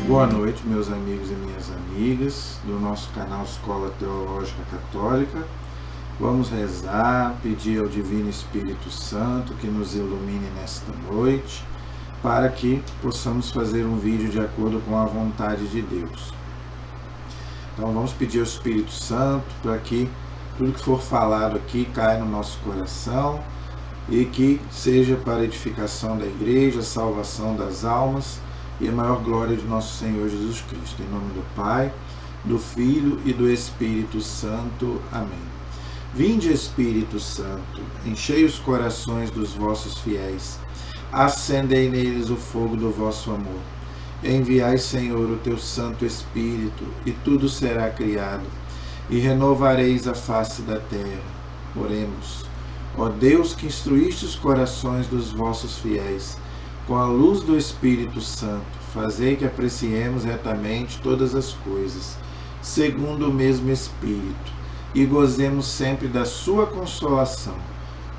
Boa noite, meus amigos e minhas amigas do nosso canal Escola Teológica Católica. Vamos rezar, pedir ao Divino Espírito Santo que nos ilumine nesta noite, para que possamos fazer um vídeo de acordo com a vontade de Deus. Então vamos pedir ao Espírito Santo para que tudo que for falado aqui caia no nosso coração e que seja para a edificação da igreja, salvação das almas e a maior glória de nosso Senhor Jesus Cristo. Em nome do Pai, do Filho e do Espírito Santo. Amém. Vinde, Espírito Santo, enchei os corações dos vossos fiéis, acendei neles o fogo do vosso amor. Enviai, Senhor, o teu Santo Espírito, e tudo será criado, e renovareis a face da terra. Oremos. Ó Deus, que instruíste os corações dos vossos fiéis, com a luz do Espírito Santo, fazei que apreciemos retamente todas as coisas, segundo o mesmo Espírito, e gozemos sempre da sua consolação.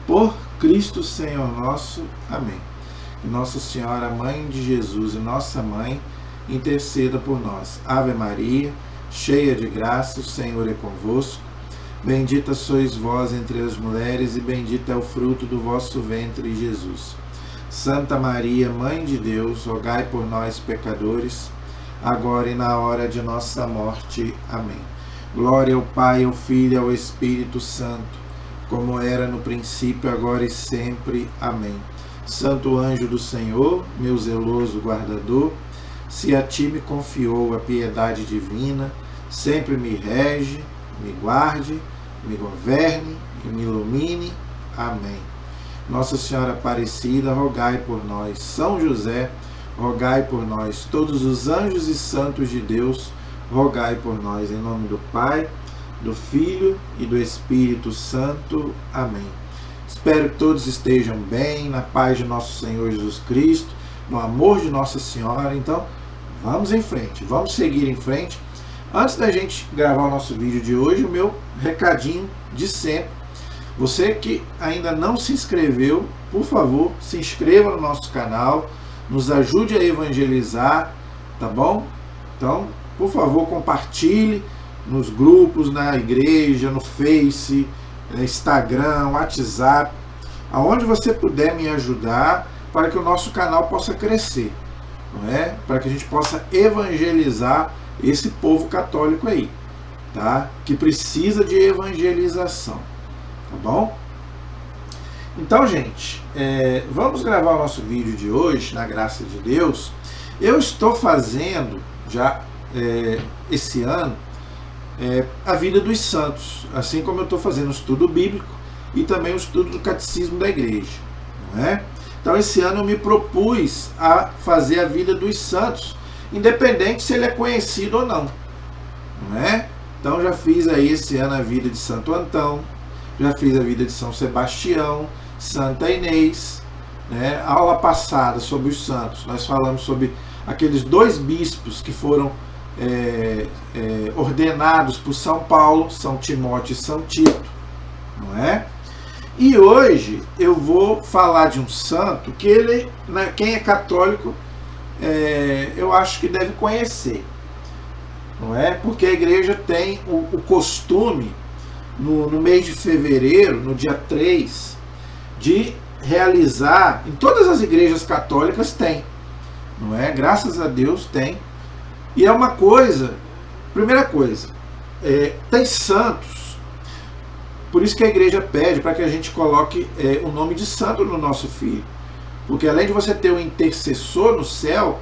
Por Cristo Senhor nosso. Amém. Que Nossa Senhora, Mãe de Jesus e nossa Mãe, interceda por nós. Ave Maria, cheia de graça, o Senhor é convosco. Bendita sois vós entre as mulheres, e bendito é o fruto do vosso ventre, Jesus. Santa Maria, Mãe de Deus, rogai por nós, pecadores, agora e na hora de nossa morte. Amém. Glória ao Pai, ao Filho e ao Espírito Santo, como era no princípio, agora e sempre. Amém. Santo anjo do Senhor, meu zeloso guardador, se a ti me confiou a piedade divina, sempre me rege, me guarde, me governe e me ilumine. Amém. Nossa Senhora Aparecida, rogai por nós. São José, rogai por nós. Todos os anjos e santos de Deus, rogai por nós. Em nome do Pai, do Filho e do Espírito Santo. Amém. Espero que todos estejam bem, na paz de nosso Senhor Jesus Cristo, no amor de Nossa Senhora. Então, vamos em frente, vamos seguir em frente. Antes da gente gravar o nosso vídeo de hoje, o meu recadinho de sempre. Você que ainda não se inscreveu, por favor, se inscreva no nosso canal, nos ajude a evangelizar, tá bom? Então, por favor, compartilhe nos grupos, na igreja, no Face, no Instagram, WhatsApp, aonde você puder me ajudar para que o nosso canal possa crescer, não é? Para que a gente possa evangelizar esse povo católico aí, tá? Que precisa de evangelização. Tá bom? Então, gente, vamos gravar o nosso vídeo de hoje, na graça de Deus. Eu estou fazendo, já esse ano, a vida dos santos, assim como eu estou fazendo o estudo bíblico e também o estudo do catecismo da igreja, não é? Então, esse ano eu me propus a fazer a vida dos santos, independente se ele é conhecido ou não, não é? Então, já fiz aí esse ano a vida de Santo Antão, já fiz a vida de São Sebastião, Santa Inês, né? A aula passada sobre os santos, nós falamos sobre aqueles dois bispos que foram ordenados por São Paulo, São Timóteo e São Tito, não é? E hoje eu vou falar de um santo que ele, né, quem é católico, eu acho que deve conhecer, não é? Porque a igreja tem o costume, no mês de fevereiro, no dia 3, de realizar, em todas as igrejas católicas tem, não é? Graças a Deus tem. E é uma coisa, primeira coisa, tem santos, por isso que a igreja pede para que a gente coloque o nome de santo no nosso filho, porque além de você ter um intercessor no céu,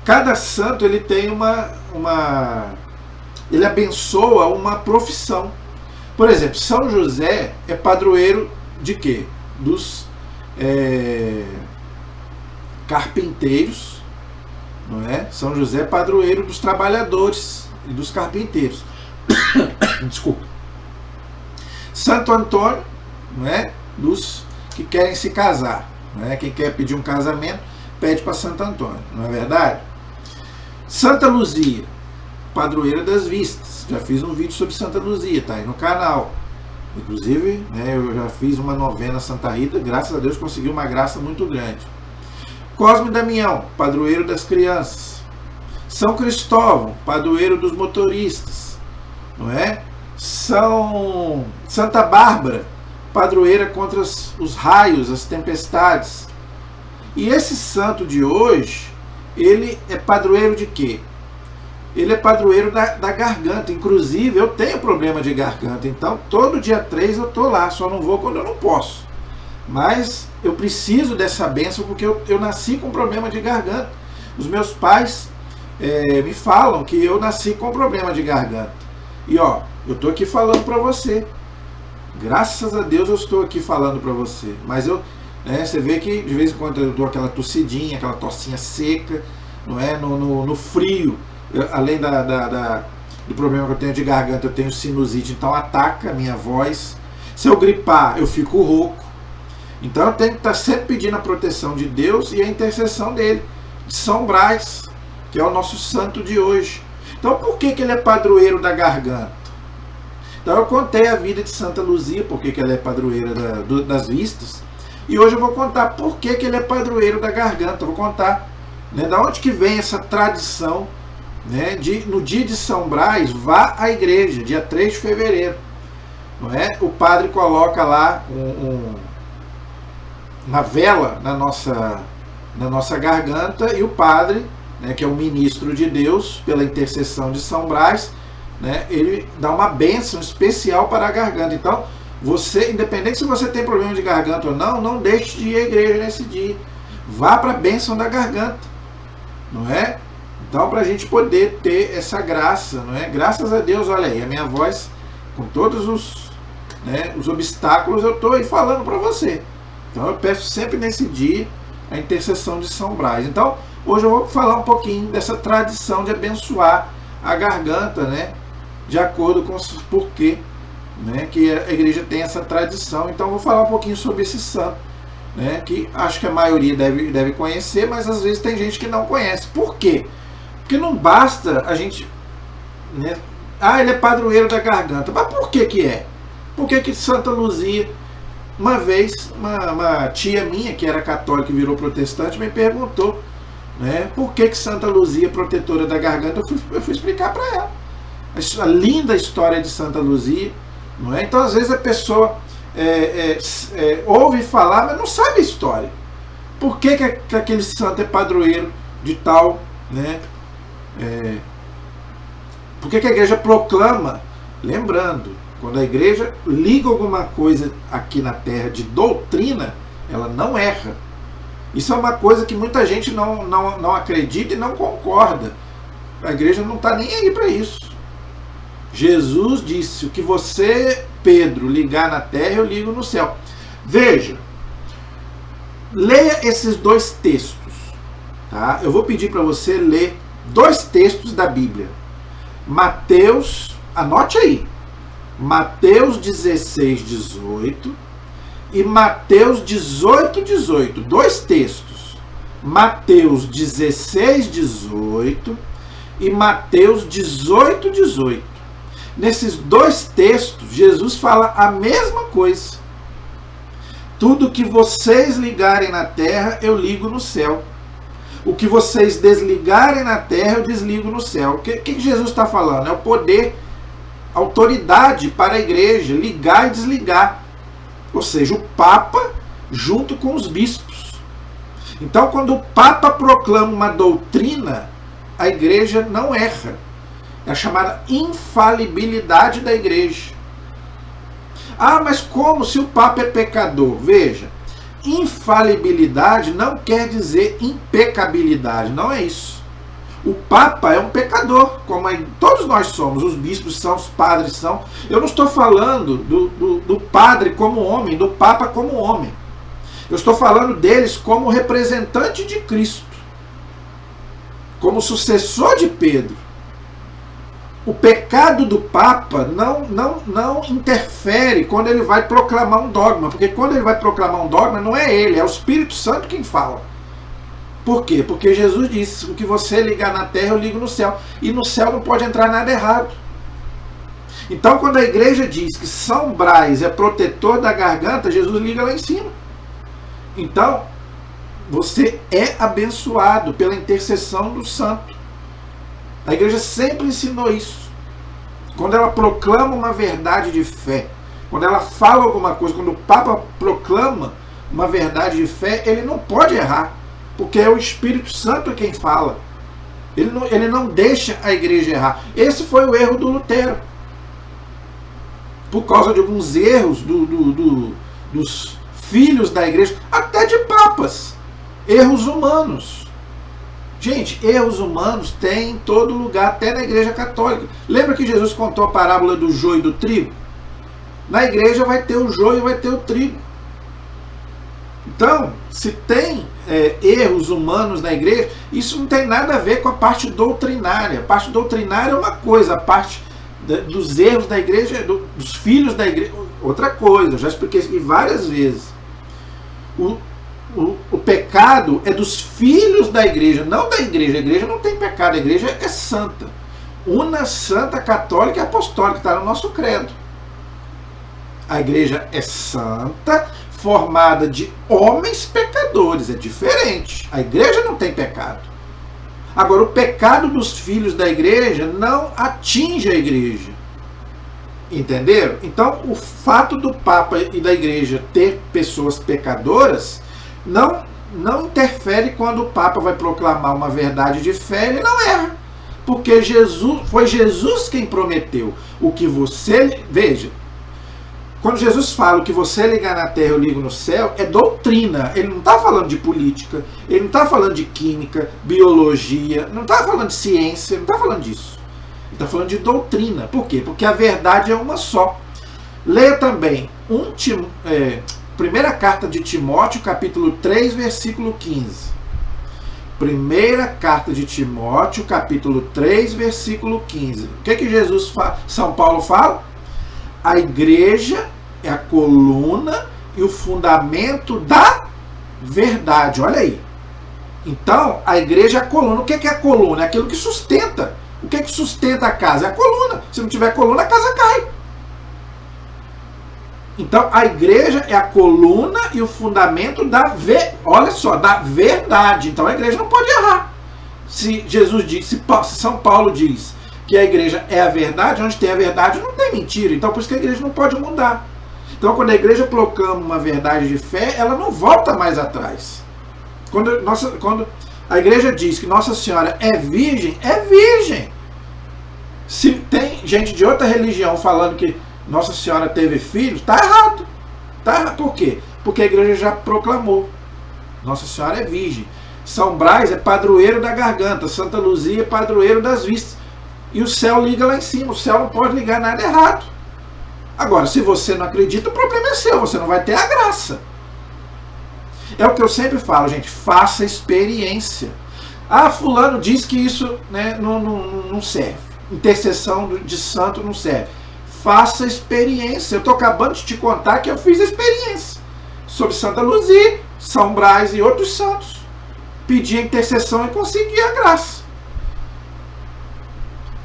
cada santo ele tem ele abençoa uma profissão. Por exemplo, São José é padroeiro de quê? Dos carpinteiros, não é? São José é padroeiro dos trabalhadores e dos carpinteiros. Desculpa. Santo Antônio, não é? Dos que querem se casar, não é? Quem quer pedir um casamento pede para Santo Antônio, não é verdade? Santa Luzia, padroeira das vistas. Já fiz um vídeo sobre Santa Luzia, tá aí no canal. Inclusive, né, eu já fiz uma novena Santa Rita, graças a Deus consegui uma graça muito grande. Cosme e Damião, padroeiro das crianças. São Cristóvão, padroeiro dos motoristas, não é? Santa Bárbara, padroeira contra os raios, as tempestades. E esse santo de hoje, ele é padroeiro de quê? Ele é padroeiro da garganta. Inclusive, eu tenho problema de garganta, então todo dia 3 eu estou lá, só não vou quando eu não posso. Mas eu preciso dessa bênção porque eu nasci com problema de garganta. Os meus pais me falam que eu nasci com problema de garganta. E ó, eu estou aqui falando para você. Graças a Deus eu estou aqui falando para você. Mas você vê que de vez em quando eu dou aquela tossidinha, aquela tossinha seca, não é? No frio, além do problema que eu tenho de garganta, eu tenho sinusite, então ataca a minha voz. Se eu gripar, eu fico rouco. Então eu tenho que estar sempre pedindo a proteção de Deus e a intercessão dele, de São Brás, que é o nosso santo de hoje. Então por que ele é padroeiro da garganta? Então eu contei a vida de Santa Luzia, por que ela é padroeira das vistas, e hoje eu vou contar por que ele é padroeiro da garganta. Eu vou contar, né, da onde que vem essa tradição, né, no dia de São Brás, vá à igreja, dia 3 de fevereiro. Não é? O padre coloca lá uma vela na nossa garganta, e o padre, né, que é o ministro de Deus, pela intercessão de São Brás, né, ele dá uma bênção especial para a garganta. Então, você, independente se você tem problema de garganta ou não, não deixe de ir à igreja nesse dia. Vá para a bênção da garganta, não é? Então, para a gente poder ter essa graça, não é? Graças a Deus, olha aí, a minha voz, com todos os obstáculos, eu estou aí falando para você. Então, eu peço sempre nesse dia a intercessão de São Brás. Então, hoje eu vou falar um pouquinho dessa tradição de abençoar a garganta, né? De acordo com o porquê, né, que a igreja tem essa tradição. Então, eu vou falar um pouquinho sobre esse santo, né, que acho que a maioria deve conhecer, mas às vezes tem gente que não conhece. Por quê? Porque não basta a gente, né, ele é padroeiro da garganta. Mas por que é? Por que Santa Luzia, uma vez, uma tia minha, que era católica e virou protestante, me perguntou, né, por que Santa Luzia é protetora da garganta. Eu fui explicar para ela a linda história de Santa Luzia, não é? Então, às vezes, a pessoa ouve falar, mas não sabe a história. Por que aquele santo é padroeiro de tal, né? Por que a igreja proclama? Lembrando, quando a igreja liga alguma coisa aqui na terra de doutrina, ela não erra. Isso é uma coisa que muita gente não acredita e não concorda. A igreja não está nem aí para isso. Jesus disse: o que você, Pedro, ligar na terra, eu ligo no céu. Veja, leia esses dois textos, tá? Eu vou pedir para você ler dois textos da Bíblia. Mateus, anote aí, Mateus 16, 18 e Mateus 18, 18. Dois textos. Mateus 16, 18 e Mateus 18, 18. Nesses dois textos, Jesus fala a mesma coisa. Tudo que vocês ligarem na terra, eu ligo no céu. O que vocês desligarem na terra, eu desligo no céu. O que Jesus está falando? É o poder, autoridade para a igreja, ligar e desligar. Ou seja, o Papa junto com os bispos. Então, quando o Papa proclama uma doutrina, a igreja não erra. É a chamada infalibilidade da igreja. Ah, mas como se o Papa é pecador? Veja, infalibilidade não quer dizer impecabilidade, não é isso. O Papa é um pecador, como todos nós somos, os bispos são, os padres são. Eu não estou falando do padre como homem, do Papa como homem. Eu estou falando deles como representante de Cristo, como sucessor de Pedro. O pecado do Papa não interfere quando ele vai proclamar um dogma, porque quando ele vai proclamar um dogma, não é ele, é o Espírito Santo quem fala. Por quê? Porque Jesus disse: o que você ligar na terra, eu ligo no céu. E no céu não pode entrar nada errado. Então, quando a igreja diz que São Brás é protetor da garganta, Jesus liga lá em cima. Então, você é abençoado pela intercessão do santo. A igreja sempre ensinou isso. Quando ela proclama uma verdade de fé, quando ela fala alguma coisa, quando o Papa proclama uma verdade de fé, ele não pode errar, porque é o Espírito Santo quem fala. Ele não deixa a igreja errar. Esse foi o erro do Lutero. Por causa de alguns erros dos filhos da igreja, até de papas. Erros humanos. Gente, erros humanos tem em todo lugar, até na igreja católica. Lembra que Jesus contou a parábola do joio e do trigo? Na igreja vai ter o joio e vai ter o trigo. Então, se tem erros humanos na igreja, isso não tem nada a ver com a parte doutrinária. A parte doutrinária é uma coisa, a parte dos erros da igreja, dos filhos da igreja, outra coisa. Eu já expliquei isso aqui várias vezes. O pecado é dos filhos da igreja, não da igreja. A igreja não tem pecado, a igreja é santa. Una, santa, católica e apostólica, está no nosso credo. A igreja é santa, formada de homens pecadores, é diferente. A igreja não tem pecado. Agora, o pecado dos filhos da igreja não atinge a igreja. Entenderam? Então, o fato do Papa e da igreja ter pessoas pecadoras não interfere quando o Papa vai proclamar uma verdade de fé, ele não erra. Porque foi Jesus quem prometeu. O que você... Veja, quando Jesus fala o que você ligar na terra eu ligo no céu, é doutrina. Ele não está falando de política, ele não está falando de química, biologia, não está falando de ciência, não está falando disso. Ele está falando de doutrina. Por quê? Porque a verdade é uma só. Leia também primeira carta de Timóteo, capítulo 3, versículo 15. Primeira carta de Timóteo, capítulo 3, versículo 15. O que São Paulo fala? A igreja é a coluna e o fundamento da verdade. Olha aí. Então, a igreja é a coluna. O que é a coluna? É aquilo que sustenta. O que sustenta a casa? É a coluna. Se não tiver coluna, a casa cai. Então, a igreja é a coluna e o fundamento olha só, da verdade. Então, a igreja não pode errar. Se Jesus diz, se São Paulo diz que a igreja é a verdade, onde tem a verdade não tem mentira. Então, por isso que a igreja não pode mudar. Então, quando a igreja proclama uma verdade de fé, ela não volta mais atrás. Quando a igreja diz que Nossa Senhora é virgem, é virgem. Se tem gente de outra religião falando que Nossa Senhora teve filhos, está errado. Tá errado. Por quê? Porque a igreja já proclamou. Nossa Senhora é virgem. São Brás é padroeiro da garganta. Santa Luzia é padroeiro das vistas. E o céu liga lá em cima. O céu não pode ligar nada errado. Agora, se você não acredita, o problema é seu. Você não vai ter a graça. É o que eu sempre falo, gente. Faça experiência. Ah, fulano diz que isso, né, não serve. Intercessão de santo não serve. Faça experiência. Eu estou acabando de te contar que eu fiz experiência sobre Santa Luzia, São Brás e outros santos. Pedi a intercessão e consegui a graça.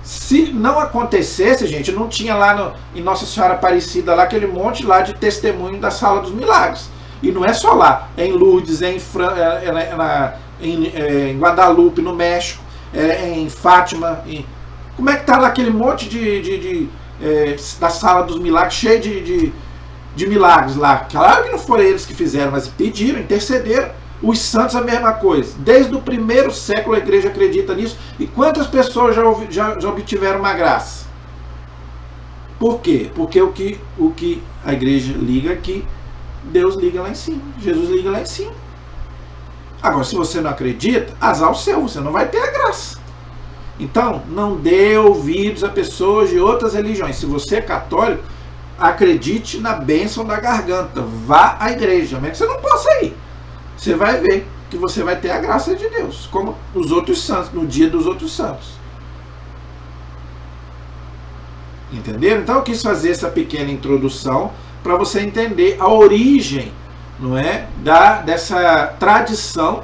Se não acontecesse, gente, não tinha lá em Nossa Senhora Aparecida, lá aquele monte lá de testemunho da Sala dos Milagres. E não é só lá, é em Lourdes, é em Guadalupe, no México, é em Fátima. Como é que está lá aquele monte da Sala dos Milagres, cheio de milagres lá? Claro que não foram eles que fizeram, mas pediram, intercederam. Os santos a mesma coisa. Desde o primeiro século a igreja acredita nisso. E quantas pessoas já obtiveram uma graça? Por quê? Porque o que a igreja liga aqui, Deus liga lá em cima. Jesus liga lá em cima. Agora, se você não acredita, azar o seu, você não vai ter a graça. Então, não dê ouvidos a pessoas de outras religiões. Se você é católico, acredite na bênção da garganta. Vá à igreja, mesmo que você não possa ir. Você vai ver que você vai ter a graça de Deus, como os outros santos, no dia dos outros santos. Entenderam? Então eu quis fazer essa pequena introdução para você entender a origem, não é, dessa tradição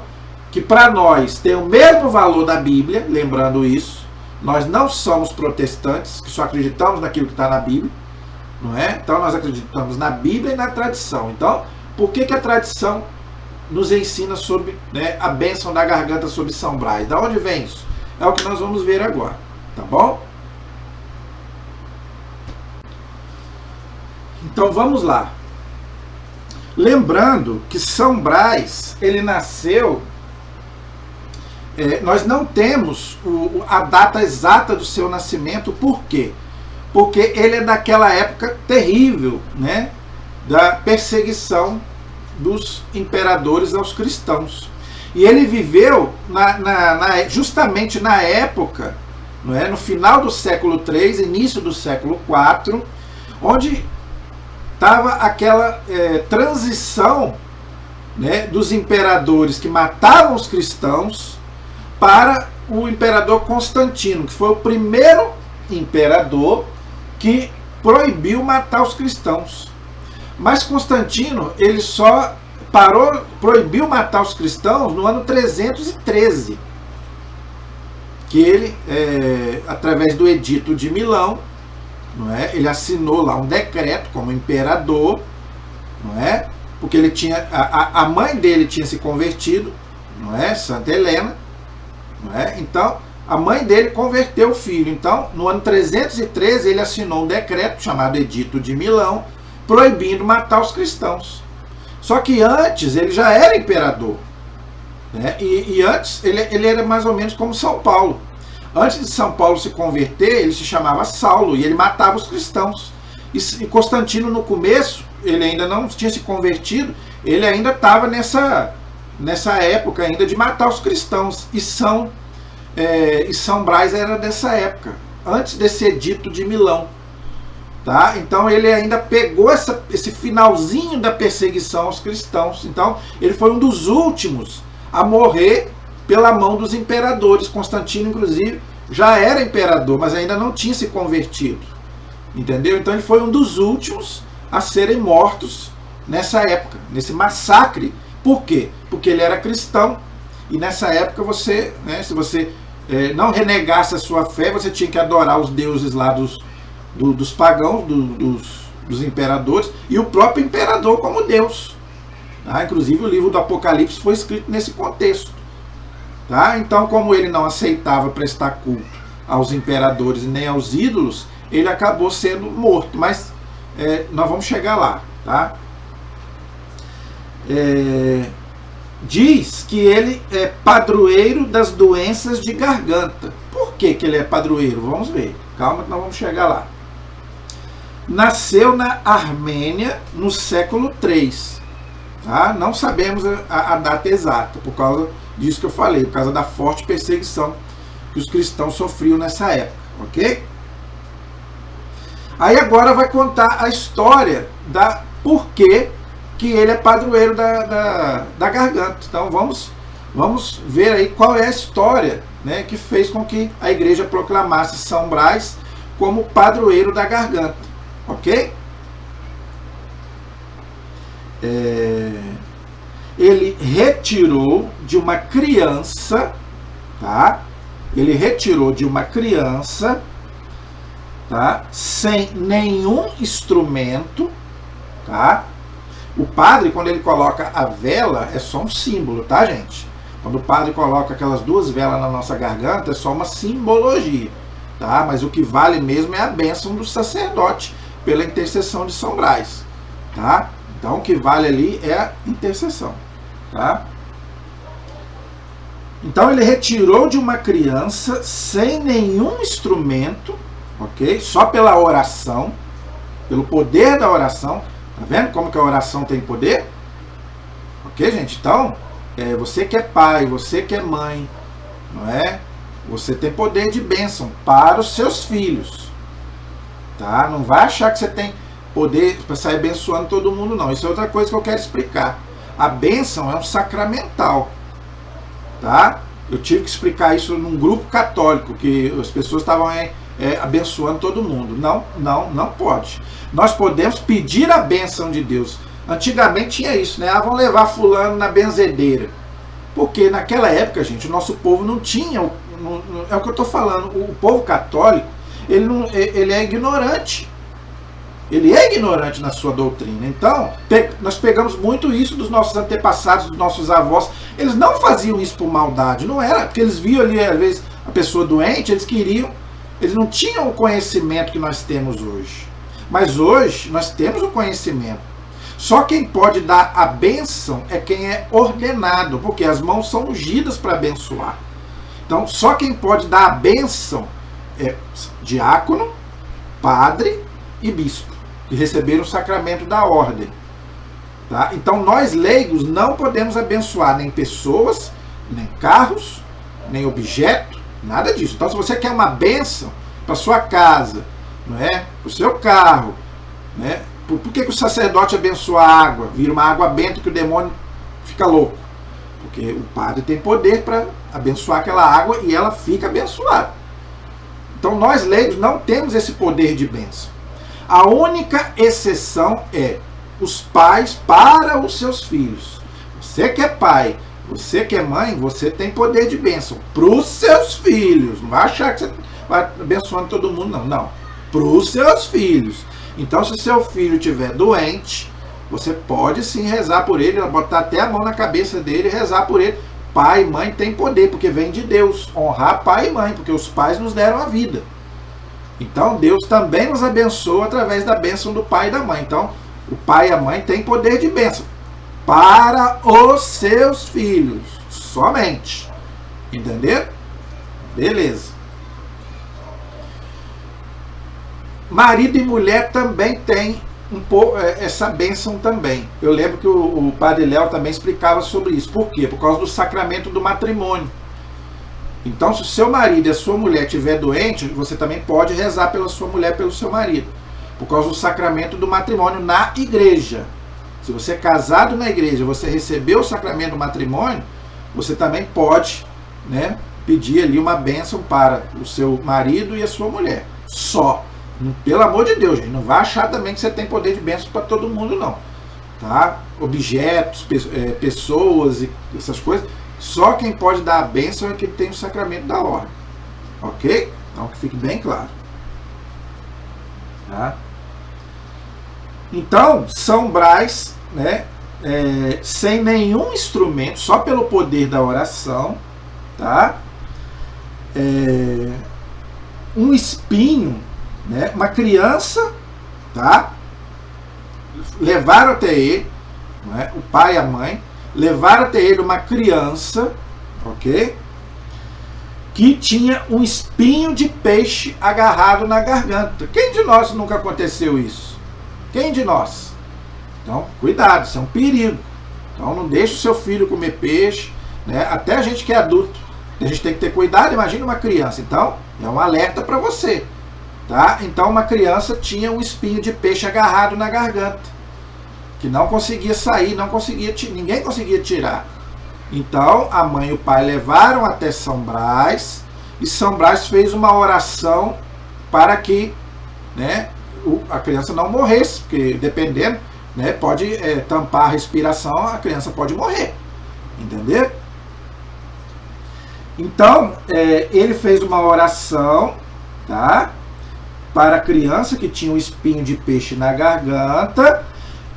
que para nós tem o mesmo valor da Bíblia, lembrando isso. Nós não somos protestantes, que só acreditamos naquilo que está na Bíblia, não é? Então nós acreditamos na Bíblia e na tradição. Então, por que a tradição nos ensina sobre, né, a bênção da garganta sobre São Brás? Da onde vem isso? É o que nós vamos ver agora. Tá bom? Então vamos lá. Lembrando que São Brás, ele nasceu... nós não temos a data exata do seu nascimento. Por quê? Porque ele é daquela época terrível, né, da perseguição dos imperadores aos cristãos. E ele viveu justamente na época, não é, no final do século III, início do século IV, onde estava aquela transição, né, dos imperadores que matavam os cristãos para o imperador Constantino, que foi o primeiro imperador que proibiu matar os cristãos. Mas Constantino, ele só proibiu matar os cristãos no ano 313, que ele, através do Edito de Milão, não é, ele assinou lá um decreto como imperador, não é, porque ele tinha, a mãe dele tinha se convertido, não é, Santa Helena, não é? Então a mãe dele converteu o filho. Então no ano 313 ele assinou um decreto chamado Edito de Milão, proibindo matar os cristãos. Só que antes ele já era imperador, né? E antes ele era mais ou menos como São Paulo. Antes de São Paulo se converter, ele se chamava Saulo e ele matava os cristãos. E Constantino, no começo, ele ainda não tinha se convertido, ele ainda estava nessa época ainda de matar os cristãos. E São Brás era dessa época, antes desse Edito de Milão. Tá? Então ele ainda pegou esse finalzinho da perseguição aos cristãos. Então ele foi um dos últimos a morrer pela mão dos imperadores. Constantino, inclusive, já era imperador, mas ainda não tinha se convertido. Entendeu? Então ele foi um dos últimos a serem mortos nessa época, nesse massacre. Por quê? Porque ele era cristão. E nessa época você, né, se você não renegasse a sua fé, você tinha que adorar os deuses lá dos pagãos, dos imperadores, e o próprio imperador como Deus. Tá? Inclusive o livro do Apocalipse foi escrito nesse contexto. Tá? Então, como ele não aceitava prestar culto aos imperadores e nem aos ídolos, ele acabou sendo morto. Mas nós vamos chegar lá. Tá? Diz que ele é padroeiro das doenças de garganta. Por que ele é padroeiro? Vamos ver. Calma que nós vamos chegar lá. Nasceu na Armênia no século III. Tá? Não sabemos a data exata, por causa disso que eu falei, por causa da forte perseguição que os cristãos sofriam nessa época. Ok? Aí agora vai contar a história da porquê que ele é padroeiro da garganta. Então vamos ver aí qual é a história, né, que fez com que a igreja proclamasse São Brás como padroeiro da garganta. Ok? Ele retirou de uma criança, tá? Ele retirou de uma criança, tá? Sem nenhum instrumento, tá? O padre, quando ele coloca a vela, é só um símbolo, tá, gente? Quando o padre coloca aquelas duas velas na nossa garganta, é só uma simbologia, tá? Mas o que vale mesmo é a bênção do sacerdote, pela intercessão de São Brás, tá? Então o que vale ali é a intercessão, tá? Então ele retirou de uma criança sem nenhum instrumento, ok? Só pela oração, pelo poder da oração. Tá vendo como que a oração tem poder? Ok, gente? Então, você que é pai, você que é mãe, não é? Você tem poder de bênção para os seus filhos. Tá? Não vai achar que você tem poder para sair abençoando todo mundo, não. Isso é outra coisa que eu quero explicar. A bênção é um sacramental. Tá? Eu tive que explicar isso num grupo católico, que as pessoas estavam abençoando todo mundo. Não pode. Nós podemos pedir a bênção de Deus. Antigamente tinha isso, né? Vão levar fulano na benzedeira. Porque naquela época, gente, o nosso povo não tinha, é o que eu estou falando, o povo católico, ele é ignorante. Ele é ignorante na sua doutrina. Então, nós pegamos muito isso dos nossos antepassados, dos nossos avós. Eles não faziam isso por maldade, não era, porque eles viam ali, às vezes, a pessoa doente, eles queriam Eles não tinham o conhecimento que nós temos hoje. Mas hoje nós temos o conhecimento. Só quem pode dar a bênção é quem é ordenado, porque as mãos são ungidas para abençoar. Então, só quem pode dar a bênção é diácono, padre e bispo, que receberam o sacramento da ordem. Tá? Então, nós leigos não podemos abençoar nem pessoas, nem carros, nem objeto, nada disso. Então, se você quer uma bênção para sua casa, não é? Para o seu carro, né? Por que o sacerdote abençoa a água? Vira uma água benta que o demônio fica louco. Porque o padre tem poder para abençoar aquela água e ela fica abençoada. Então nós leigos não temos esse poder de bênção. A única exceção é os pais para os seus filhos. Você que é pai, você que é mãe, você tem poder de bênção para os seus filhos. Não vai achar que você vai abençoando todo mundo, não. Não. Para os seus filhos. Então, se seu filho estiver doente, você pode sim rezar por ele, botar até a mão na cabeça dele e rezar por ele. Pai e mãe tem poder, porque vem de Deus. Honrar pai e mãe, porque os pais nos deram a vida. Então, Deus também nos abençoa através da bênção do pai e da mãe. Então, o pai e a mãe têm poder de bênção para os seus filhos, somente. Entendeu? Beleza. Marido e mulher também têm um pouco essa bênção também. Eu lembro que o Padre Léo também explicava sobre isso. Por quê? Por causa do sacramento do matrimônio. Então, se o seu marido e a sua mulher estiver doente, você também pode rezar pela sua mulher, pelo seu marido. Por causa do sacramento do matrimônio na igreja. Se você é casado na igreja, você recebeu o sacramento do matrimônio, você também pode, né, pedir ali uma bênção para o seu marido e a sua mulher. Só. Pelo amor de Deus, gente, não vai achar também que você tem poder de bênção para todo mundo, não. Tá? Objetos, pessoas e essas coisas, só quem pode dar a bênção é quem tem o sacramento da ordem. Ok? Então que fique bem claro. Tá? Então, São Brás, né, sem nenhum instrumento, só pelo poder da oração, tá? Um espinho, né, uma criança, tá? Levaram até ele, né, o pai e a mãe, levaram até ele uma criança, ok? Que tinha um espinho de peixe agarrado na garganta. Quem de nós nunca aconteceu isso? Quem de nós? Então, cuidado, isso é um perigo. Então, não deixe o seu filho comer peixe, né? Até a gente que é adulto, a gente tem que ter cuidado. Imagina uma criança. Então, é um alerta para você. Tá? Então uma criança tinha um espinho de peixe agarrado na garganta, que não conseguia sair, ninguém conseguia tirar. Então a mãe e o pai levaram até São Brás, e São Brás fez uma oração para que, né, a criança não morresse, porque dependendo, né, pode tampar a respiração, a criança pode morrer. Entendeu? Então ele fez uma oração, tá? Para a criança que tinha um espinho de peixe na garganta,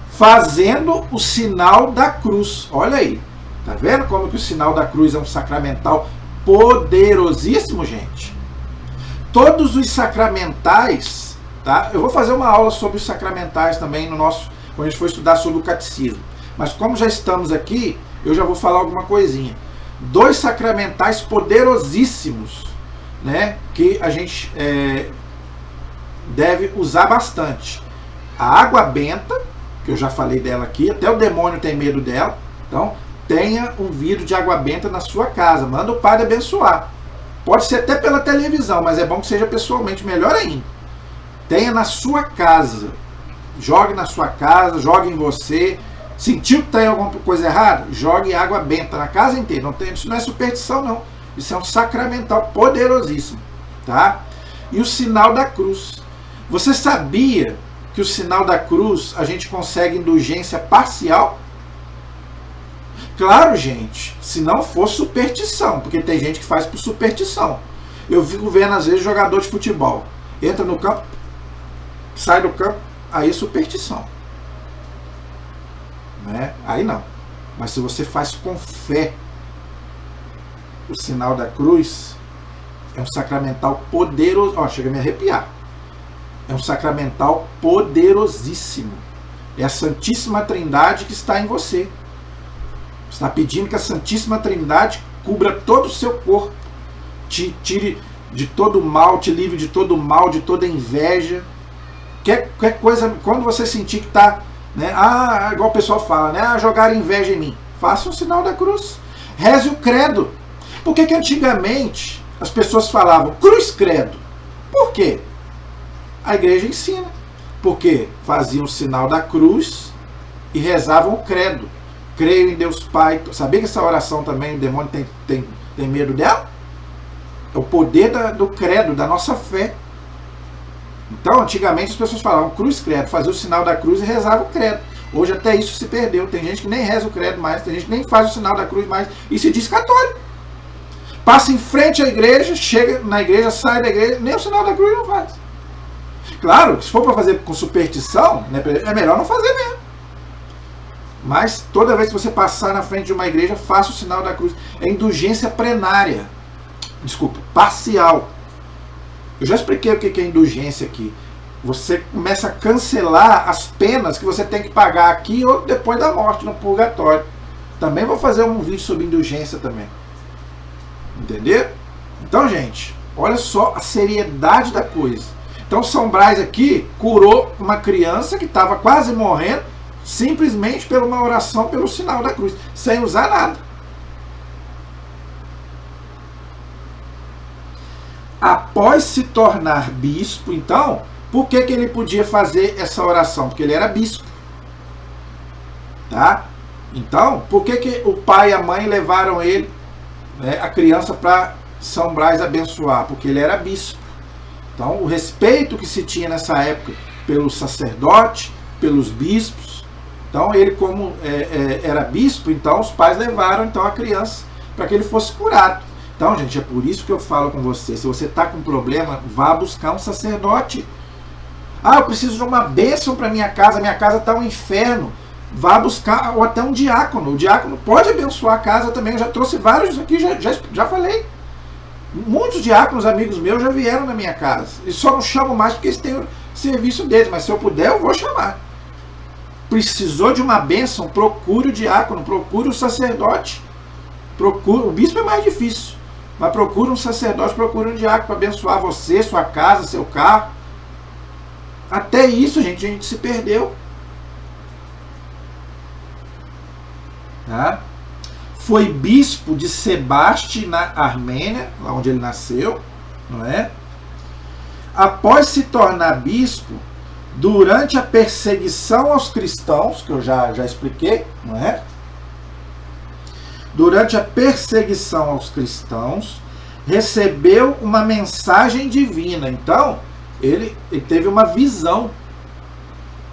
fazendo o sinal da cruz. Olha aí, tá vendo como que o sinal da cruz é um sacramental poderosíssimo, gente? Todos os sacramentais, tá? Eu vou fazer uma aula sobre os sacramentais também quando a gente for estudar sobre o catecismo. Mas como já estamos aqui, eu já vou falar alguma coisinha. 2 sacramentais poderosíssimos, né? Que a gente deve usar bastante. A água benta, que eu já falei dela aqui, até o demônio tem medo dela. Então, tenha um vidro de água benta na sua casa. Manda o padre abençoar. Pode ser até pela televisão, mas é bom que seja pessoalmente, melhor ainda. Tenha na sua casa. Jogue na sua casa, jogue em você. Sentiu que tem alguma coisa errada? Jogue água benta na casa inteira. Isso não é superstição, não. Isso é um sacramental poderosíssimo. Tá? E o sinal da cruz. Você sabia que o sinal da cruz a gente consegue indulgência parcial? Claro, gente, se não for superstição, porque tem gente que faz por superstição. Eu fico vendo às vezes jogador de futebol, entra no campo, sai do campo, aí é superstição, né? Aí não. Mas se você faz com fé o sinal da cruz, É um sacramental poderoso. Ó, chega a me arrepiar. É um sacramental poderosíssimo. É a Santíssima Trindade que está em você. Você está pedindo que a Santíssima Trindade cubra todo o seu corpo, te tire de todo mal, te livre de todo mal, de toda inveja. Qualquer coisa, quando você sentir que está, né, igual o pessoal fala, né, jogar inveja em mim, faça um sinal da cruz. Reze o credo. Por que antigamente as pessoas falavam cruz credo? Por quê? A igreja ensina. Porque faziam o sinal da cruz e rezavam o credo. Creio em Deus Pai. Sabia que essa oração também o demônio tem medo dela? É o poder do credo, da nossa fé. Então, antigamente as pessoas falavam cruz credo, fazia o sinal da cruz e rezava o credo. Hoje até isso se perdeu. Tem gente que nem reza o credo mais, tem gente que nem faz o sinal da cruz mais e se diz católico. Passa em frente à igreja, chega na igreja, sai da igreja, nem o sinal da cruz não faz. Claro, se for para fazer com superstição, né, é melhor não fazer mesmo. Mas toda vez que você passar na frente de uma igreja, faça o sinal da cruz. É indulgência plenária. Desculpa, parcial. Eu já expliquei o que é indulgência aqui. Você começa a cancelar as penas que você tem que pagar aqui ou depois da morte, no purgatório. Também vou fazer um vídeo sobre indulgência também. Entendeu? Então, gente, olha só a seriedade da coisa. Então, São Brás aqui curou uma criança que estava quase morrendo, simplesmente por uma oração pelo sinal da cruz, sem usar nada. Após se tornar bispo, então, por que ele podia fazer essa oração? Porque ele era bispo. Tá? Então, por que o pai e a mãe levaram ele, né, a criança, para São Brás abençoar? Porque ele era bispo. Então, o respeito que se tinha nessa época pelo sacerdote, pelos bispos. Então, ele como era bispo, então os pais levaram então a criança para que ele fosse curado. Então, gente, é por isso que eu falo com você. Se você está com problema, vá buscar um sacerdote. Eu preciso de uma bênção para minha casa está um inferno. Vá buscar, ou até um diácono. O diácono pode abençoar a casa também. Eu já trouxe vários aqui, já falei. Muitos diáconos, amigos meus, já vieram na minha casa. E só não chamo mais porque eles têm o serviço deles. Mas se eu puder, eu vou chamar. Precisou de uma bênção, procure o diácono, procure o sacerdote. O bispo é mais difícil. Mas procure um sacerdote, procure um diácono para abençoar você, sua casa, seu carro. Até isso, gente, a gente se perdeu. Tá? Foi bispo de Sebaste, na Armênia, lá onde ele nasceu, não é? Após se tornar bispo, durante a perseguição aos cristãos, que eu já expliquei, não é? Durante a perseguição aos cristãos, recebeu uma mensagem divina. Então, ele teve uma visão.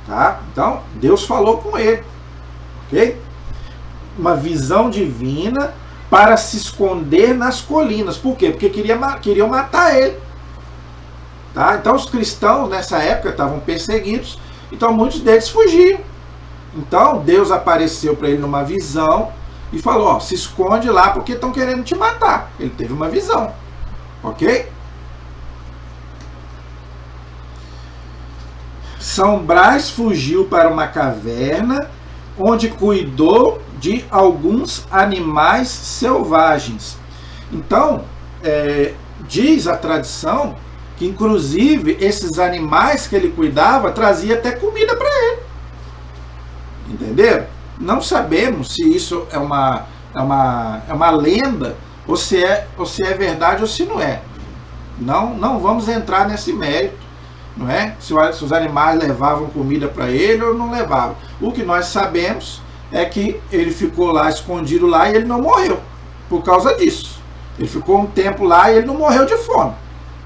Tá? Então, Deus falou com ele. Ok? Uma visão divina para se esconder nas colinas. Por quê? Porque queriam matar ele. Tá? Então, os cristãos nessa época estavam perseguidos. Então, muitos deles fugiam. Então, Deus apareceu para ele numa visão e falou, se esconde lá porque estão querendo te matar. Ele teve uma visão. Ok? São Brás fugiu para uma caverna onde cuidou de alguns animais selvagens. Então, diz a tradição que inclusive esses animais que ele cuidava trazia até comida para ele. Entenderam? Não sabemos se isso é uma lenda ou se é verdade ou se não é. Não vamos entrar nesse mérito, não é? Se os animais levavam comida para ele ou não levavam. O que nós sabemos é que ele ficou lá escondido lá e ele não morreu por causa disso. Ele ficou um tempo lá e ele não morreu de fome.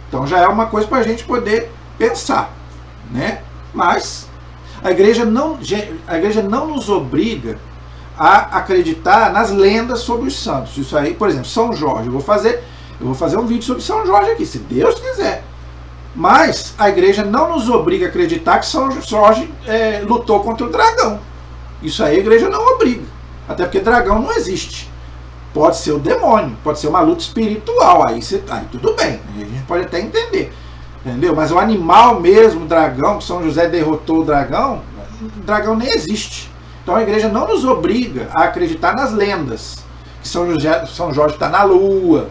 Então já é uma coisa para a gente poder pensar, né? Mas a igreja não nos obriga a acreditar nas lendas sobre os santos. Isso aí, por exemplo, São Jorge. Eu vou fazer um vídeo sobre São Jorge aqui, se Deus quiser. Mas a igreja não nos obriga a acreditar que São Jorge lutou contra o dragão. Isso aí a igreja não obriga. Até porque dragão não existe. Pode ser o demônio, pode ser uma luta espiritual, aí tudo bem, a gente pode até entender, entendeu? Mas o animal mesmo, o dragão, que São José derrotou o dragão nem existe. Então a igreja não nos obriga a acreditar nas lendas, que São Jorge está na lua,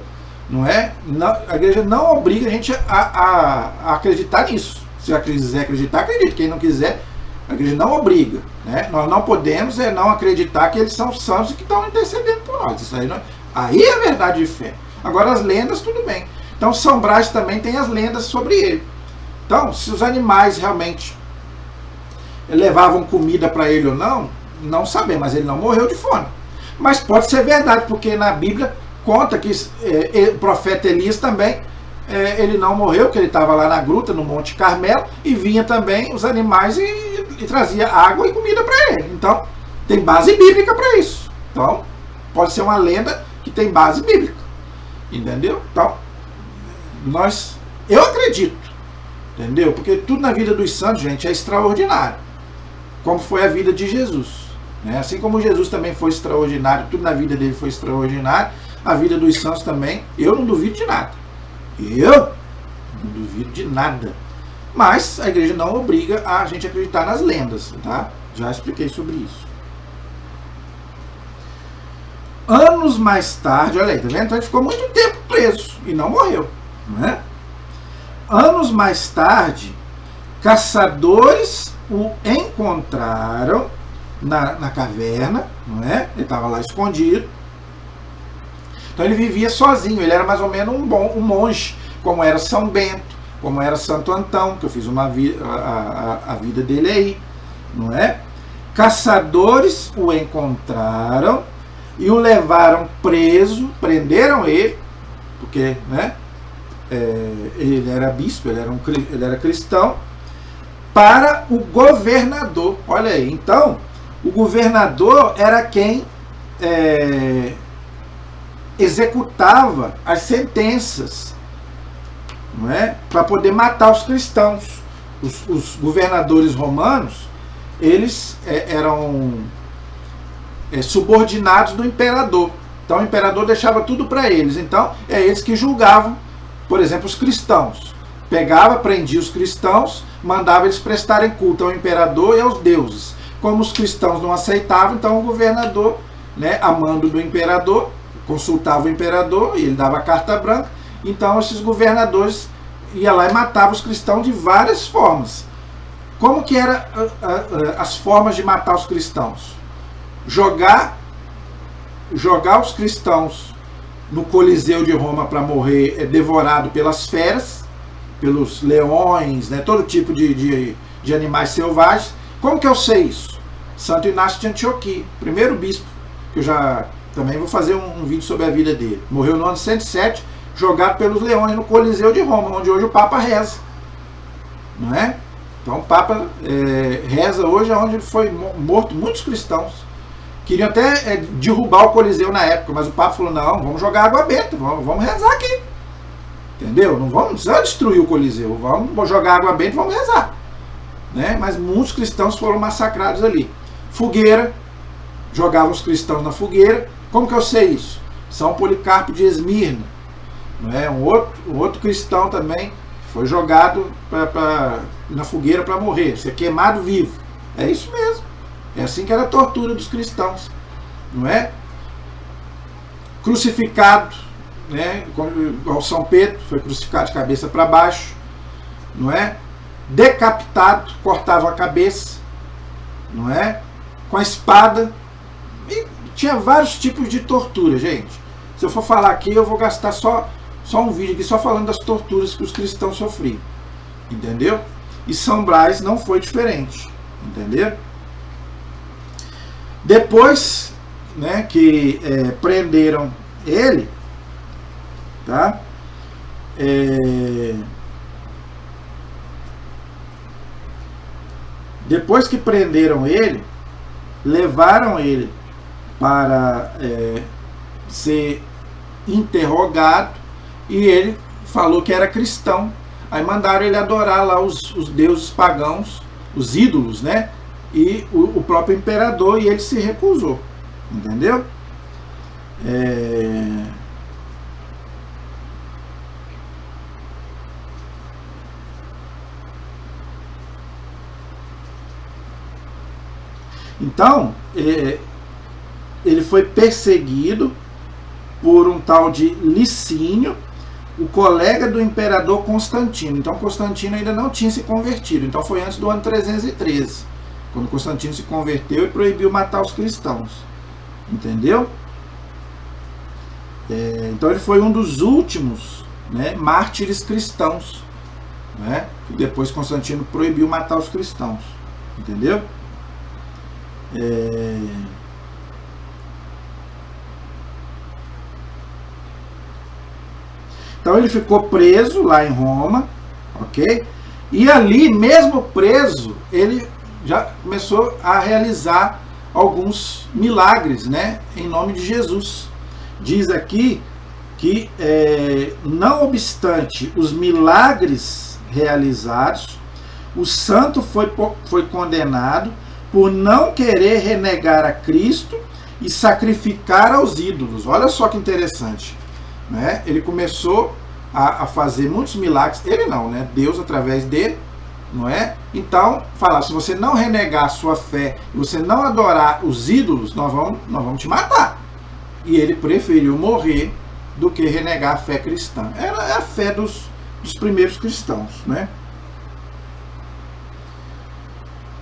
não é? Não, a igreja não obriga a gente a acreditar nisso. Se quiser acreditar, acredite. Quem não quiser, a igreja não obriga, né? Nós não podemos não acreditar que eles são santos e que estão intercedendo por nós. Isso aí, aí é a verdade de fé. Agora as lendas, tudo bem. Então São Brás também tem as lendas sobre ele. Então, se os animais realmente levavam comida para ele ou não sabemos, mas ele não morreu de fome. Mas pode ser verdade, porque na Bíblia conta que o profeta Elias também, ele não morreu, que ele estava lá na gruta, no Monte Carmelo, e vinha também os animais e trazia água e comida para ele. Então, tem base bíblica para isso. Então, pode ser uma lenda que tem base bíblica. Entendeu? Então, eu acredito. Entendeu? Porque tudo na vida dos santos, gente, é extraordinário. Como foi a vida de Jesus. Né? Assim como Jesus também foi extraordinário, tudo na vida dele foi extraordinário, a vida dos santos também, eu não duvido de nada. Eu não duvido de nada. Mas a igreja não obriga a gente a acreditar nas lendas, tá? Já expliquei sobre isso. Anos mais tarde, olha aí, tá vendo? Então ele ficou muito tempo preso e não morreu, né? Anos mais tarde, caçadores o encontraram na caverna, não é? Ele estava lá escondido. Então ele vivia sozinho, ele era mais ou menos um monge, como era São Bento, como era Santo Antão, que eu fiz a vida dele aí, não é? Caçadores o encontraram e o levaram preso, prenderam ele, porque, né? Ele era bispo, ele era cristão, para o governador. Olha aí, então, o governador era quem executava as sentenças, não é? Para poder matar os cristãos. Os governadores romanos, eles eram subordinados do imperador. Então o imperador deixava tudo para eles. Então é eles que julgavam, por exemplo, os cristãos. Pegava, prendia os cristãos, mandava eles prestarem culto ao imperador e aos deuses. Como os cristãos não aceitavam, então o governador, né, a mando do imperador, consultava o imperador e ele dava a carta branca. Então esses governadores iam lá e matavam os cristãos de várias formas. Como que eram as formas de matar os cristãos? Jogar os cristãos no Coliseu de Roma para morrer devorado pelas feras, pelos leões, né, todo tipo de animais selvagens. Como que eu sei isso? Santo Inácio de Antioquia, primeiro bispo, que eu já também vou fazer um vídeo sobre a vida dele. Morreu no ano 107, jogado pelos leões no Coliseu de Roma, onde hoje o Papa reza. Não é? Então o Papa reza hoje, onde foi morto muitos cristãos. Queriam até derrubar o Coliseu na época, mas o Papa falou, não, vamos jogar água benta, vamos rezar aqui. Entendeu? Não precisa destruir o Coliseu, vamos jogar água benta e vamos rezar. Né? Mas muitos cristãos foram massacrados ali. Fogueira, jogavam os cristãos na fogueira. Como que eu sei isso? São Policarpo de Esmirna, não é? Um outro cristão também foi jogado na fogueira para morrer, ser queimado vivo. É isso mesmo. É assim que era a tortura dos cristãos, não é? Crucificado, né? Igual São Pedro, foi crucificado de cabeça para baixo, não é? Decapitado, cortava a cabeça, não é? Com a espada. E tinha vários tipos de tortura, gente. Se eu for falar aqui, eu vou gastar só um vídeo aqui só falando das torturas que os cristãos sofriam, entendeu? E São Brás não foi diferente, entendeu? Depois, né, que prenderam ele, tá? Depois que prenderam ele, levaram ele para ser interrogado e ele falou que era cristão. Aí mandaram ele adorar lá os deuses pagãos, os ídolos, né? E o próprio imperador, e ele se recusou, entendeu? Então, ele foi perseguido por um tal de Licínio, o colega do imperador Constantino. Então, Constantino ainda não tinha se convertido. Então, foi antes do ano 313, quando Constantino se converteu e proibiu matar os cristãos. Entendeu? Então, ele foi um dos últimos, né, mártires cristãos, né? E depois Constantino proibiu matar os cristãos. Entendeu? Então ele ficou preso lá em Roma, ok? E ali, mesmo preso, ele já começou a realizar alguns milagres, né, em nome de Jesus. Diz aqui que, não obstante os milagres realizados, o santo foi condenado por não querer renegar a Cristo e sacrificar aos ídolos. Olha só que interessante, né? Ele começou a fazer muitos milagres, ele não, né? Deus através dele, não é? Então, fala, se você não renegar a sua fé e você não adorar os ídolos, nós vamos te matar. E ele preferiu morrer do que renegar a fé cristã. Era a fé dos primeiros cristãos, né?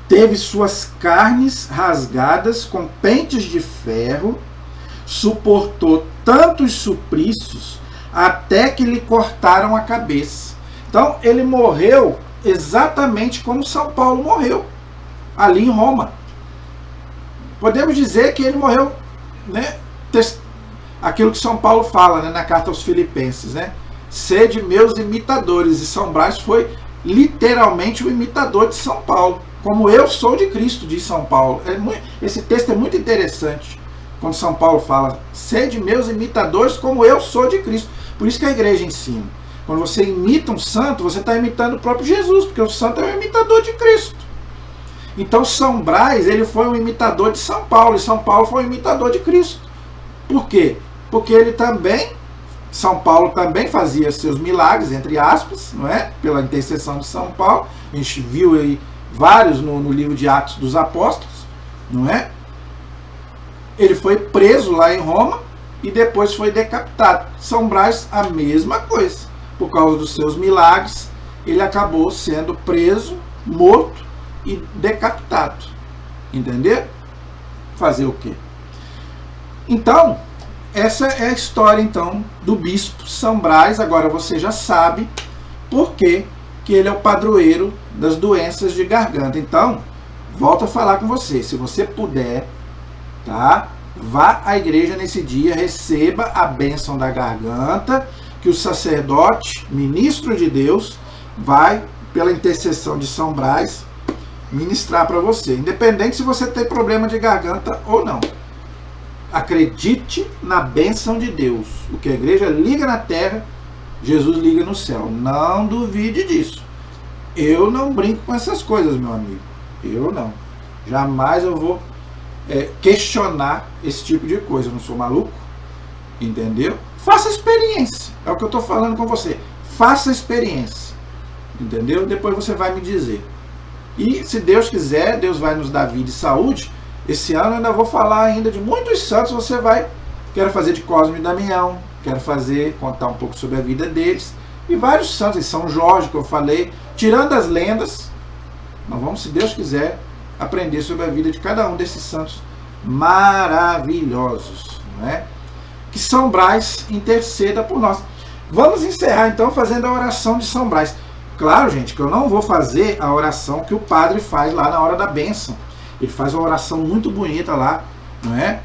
Teve suas carnes rasgadas com pentes de ferro, suportou tantos suplícios até que lhe cortaram a cabeça. Então ele morreu exatamente como São Paulo morreu, ali em Roma. Podemos dizer que ele morreu, né, aquilo que São Paulo fala, né, na carta aos Filipenses, né? Sede meus imitadores. E São Brás foi literalmente o imitador de São Paulo. Como eu sou de Cristo, diz São Paulo. Esse texto é muito interessante. Quando São Paulo fala, sede meus imitadores como eu sou de Cristo. Por isso que a igreja ensina. Quando você imita um santo, você está imitando o próprio Jesus, porque o santo é um imitador de Cristo. Então São Brás, ele foi um imitador de São Paulo, e São Paulo foi um imitador de Cristo. Por quê? Porque ele também, São Paulo também fazia seus milagres, entre aspas, não é? Pela intercessão de São Paulo. A gente viu aí vários no livro de Atos dos Apóstolos, não é? Ele foi preso lá em Roma e depois foi decapitado. São Brás, a mesma coisa. Por causa dos seus milagres, ele acabou sendo preso, morto e decapitado. Entendeu? Fazer o quê? Então, essa é a história então do bispo São Brás. Agora você já sabe por que ele é o padroeiro das doenças de garganta. Então, volto a falar com você. Se você puder, tá? Vá à igreja nesse dia, receba a bênção da garganta, que o sacerdote, ministro de Deus, vai, pela intercessão de São Brás, ministrar para você. Independente se você tem problema de garganta ou não. Acredite na bênção de Deus. O que a igreja liga na terra, Jesus liga no céu. Não duvide disso. Eu não brinco com essas coisas, meu amigo. Eu não. Jamais eu vou questionar esse tipo de coisa. Eu não sou maluco. Entendeu? Faça experiência. É o que eu estou falando com você. Faça experiência. Entendeu? Depois você vai me dizer. E se Deus quiser, Deus vai nos dar vida e saúde. Esse ano eu ainda vou falar ainda de muitos santos. Você vai. Quero fazer de Cosme e Damião. Quero contar um pouco sobre a vida deles. E vários santos, São Jorge, que eu falei, tirando as lendas, nós vamos, se Deus quiser, aprender sobre a vida de cada um desses santos maravilhosos, não é? Que São Brás interceda por nós. Vamos encerrar então fazendo a oração de São Brás. Claro, gente, que eu não vou fazer a oração que o padre faz lá na hora da bênção. Ele faz uma oração muito bonita lá, não é?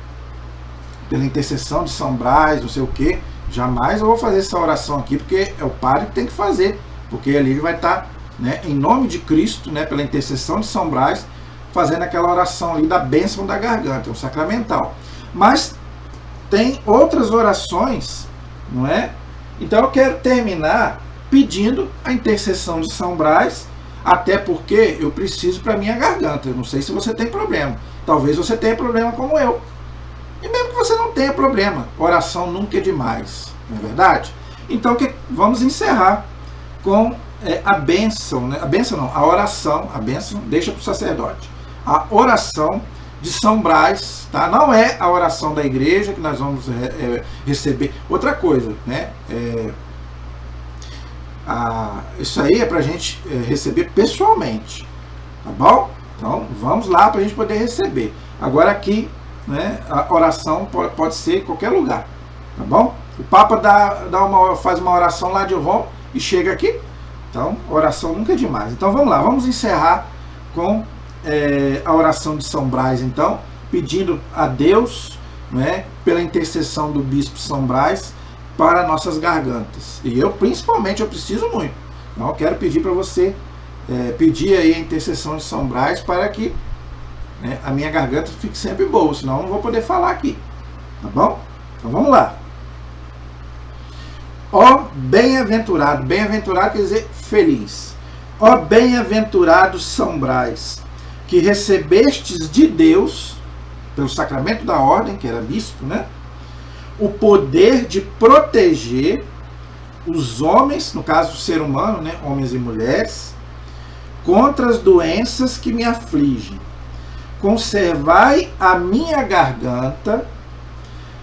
Pela intercessão de São Brás, não sei o quê. Jamais eu vou fazer essa oração aqui, porque é o padre que tem que fazer, porque ali ele vai estar, né, em nome de Cristo, né, pela intercessão de São Brás, fazendo aquela oração ali da bênção da garganta, o sacramental. Mas tem outras orações, não é? Então eu quero terminar pedindo a intercessão de São Brás, até porque eu preciso para minha garganta. Eu não sei se você tem problema. Talvez você tenha problema como eu. E mesmo que você não tenha problema. Oração nunca é demais, não é verdade? Então vamos encerrar com a bênção, né? A bênção não, a oração, a bênção deixa para o sacerdote. A oração de São Brás, tá? Não é a oração da igreja que nós vamos receber. Outra coisa, né? Isso aí é para a gente receber pessoalmente, tá bom? Então vamos lá para a gente poder receber. Agora aqui, né, a oração pode ser em qualquer lugar, tá bom? O Papa faz uma oração lá de Roma e chega aqui. Então, oração nunca é demais. Então vamos lá, vamos encerrar com a oração de São Brás, então, pedindo a Deus, né, pela intercessão do Bispo São Brás, para nossas gargantas. E eu, principalmente, eu preciso muito. Então eu quero pedir para você, pedir aí a intercessão de São Brás para que, né, a minha garganta fique sempre boa, senão eu não vou poder falar aqui. Tá bom? Então vamos lá. Ó bem-aventurado, bem-aventurado quer dizer feliz. Ó bem-aventurado São Brás, que recebestes de Deus, pelo sacramento da ordem, que era bispo, né, o poder de proteger os homens, no caso o ser humano, né, homens e mulheres, contra as doenças que me afligem. Conservai a minha garganta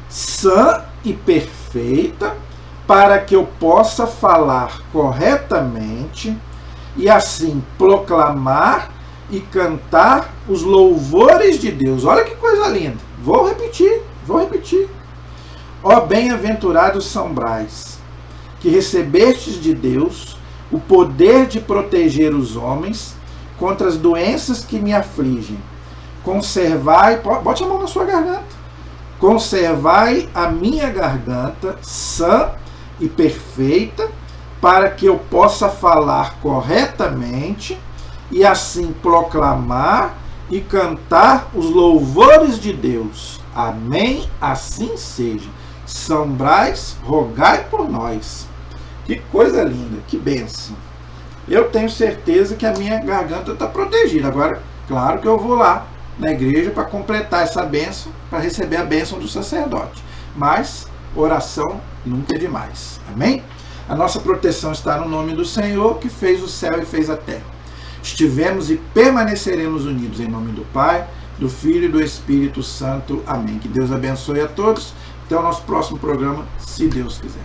sã e perfeita, para que eu possa falar corretamente e assim proclamar e cantar os louvores de Deus. Olha que coisa linda. Vou repetir. Ó bem-aventurado São Brás, que recebestes de Deus o poder de proteger os homens contra as doenças que me afligem. Conservai, bote a mão na sua garganta. Conservai a minha garganta sã e perfeita, para que eu possa falar corretamente e assim proclamar e cantar os louvores de Deus. Amém? Assim seja. São Brás, rogai por nós. Que coisa linda, que bênção. Eu tenho certeza que a minha garganta está protegida. Agora, claro que eu vou lá na igreja para completar essa bênção, para receber a bênção do sacerdote. Mas oração nunca é demais. Amém? A nossa proteção está no nome do Senhor, que fez o céu e fez a terra. Estivemos e permaneceremos unidos em nome do Pai, do Filho e do Espírito Santo. Amém. Que Deus abençoe a todos. Até o nosso próximo programa, se Deus quiser.